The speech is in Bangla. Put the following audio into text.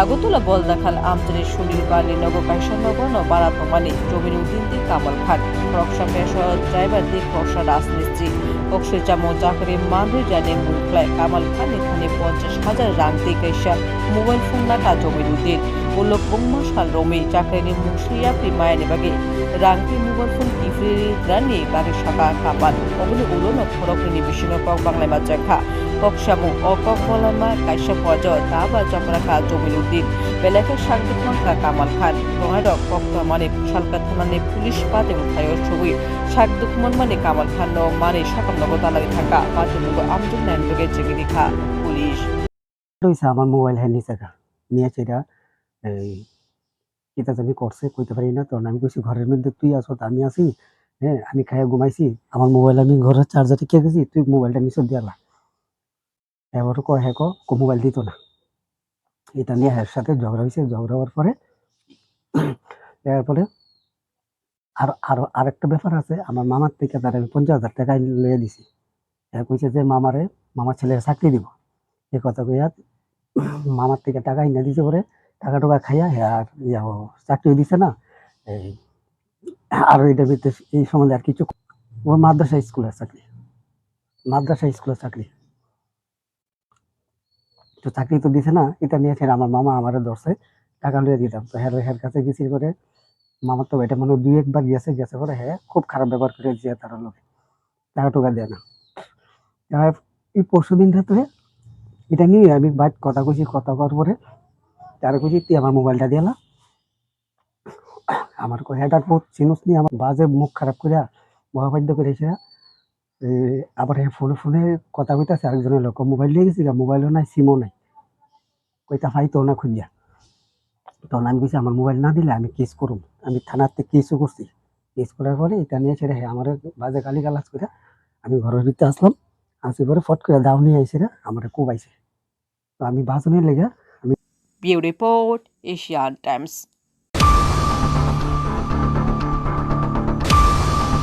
আগরতলা বলদাখাল আমতলী সুনীল বালি নগর কাইশনগর বারাতমানি জমির উদ্দিন দি কামাল খান রক্সা পেশা ড্রাইভার দি রক্সা রাজমিস্ত্রি কক্সে জামো চাকরি মানু জানে মুখলায় কামাল খান এখানে 50,000 রাং দি কাইসা মোবাইল ফোন নাকা জমির উদ্দিন উল্লেখ বংমা সাল রমি চাকরিনি মুসলিয়া প্রিমায়ানি বাগে রাংটি মোবাইল ফোন টিফ্রি রানি বাগে শাখা কামাল অবলি উলন খরকনি বিষ্ণু কক বাংলায় বাজাখা কক্সামু অকক বলামা কাইসা পজ দাবা চক্রাকা জমির উদ্দিন বেলাকে সাংবাদিক মাঙ্কা কামাল খান রঙাডক কক্ত মানে সালকা থানানি পুলিশ পাত এবং থায়র ছবি সাংবাদিক মানে কামাল খান মানে সাকামনগর তালাগে থাকা পাতুলগ আমজুল নাইনটকে চেগে দেখা পুলিশ রইছে আমার মোবাইল হ্যান্ড নিয়েছে এটা এই কিতা জানি করছে কইতে পারি না। তখন আমি কইছি ঘরের মধ্যে তুই আছো আমি আছি, হ্যাঁ আমি খাইয়া ঘুমাইছি, আমার মোবাইল আমি ঘরের চার্জারে রেখে গেছি, তুই মোবাইলটা নিচে দিয়ালা। এবার কয় হ্যাঁ মোবাইল দিত না। এটা নিয়ে হ্যার সাথে ঝগড়া হয়েছে। ঝগড়া হওয়ার পরে এরপরে আরেকটা ব্যাপার আছে, আমার মামার থেকে তার আমি 50,000 টাকা লিয়ে দিছি। হ্যাঁ কইছে যে মামার ছেলের চাকরি দিব। এই কথা কইয়া মামার থেকে টাকা এনে দিছে, পরে টাকা টোকা খাইয়া হ্যাঁ আর চাকরিও দিছে না। এই আর এটার ভিতরে এই সম্বন্ধে আর কিছু ওর মাদ্রাসা স্কুলের চাকরি তো চাকরি তো দিছে না। এটা নিয়ে ফের আমার মামা আমারে ধরছে, টাকা লিয়ে দিতাম। তো হ্যার কাছে গেছি, করে মামার তো এটা মনে 2-1 বার গেছে পরে হ্যাঁ খুব খারাপ ব্যবহার করে দিয়ে তার লোক টাকা টোকা দেয় না। এই পরশু দিন রাত্রে এটা নিয়ে আমি বাইক কথা কইছি। কথা কওয়ার পরে তার কইছি তুই আমার মোবাইলটা দিয়ালা। আমার হেডার বহুত চিনুস নি, আমার বাজে মুখ খারাপ করিয়া মহাবাদ্য করেছে। আবার ফোনে কথা কইতাছে আরেকজনের লোক, মোবাইল নিয়ে গেছি, মোবাইলও নাই, সিমও নাই, কইতা ফাইতো না খুঁজিয়া। তখন আমি কইছি আমার মোবাইল না দিলে আমি কেস করুম। আমি থানাতে কেসও করছি। কেস করার পরে এটা নিয়ে ছেড়ে হ্যাঁ আমার বাজে গালিগালাজ করে আমি ঘরের ভিতরে আসলাম। আসি পরে ফট করে দাও নিয়ে আইসে আমার কোবাইছে। তো আমি বাঁচনের লেগে ব্যুরো রিপোর্ট এশিয়ান টাইমস।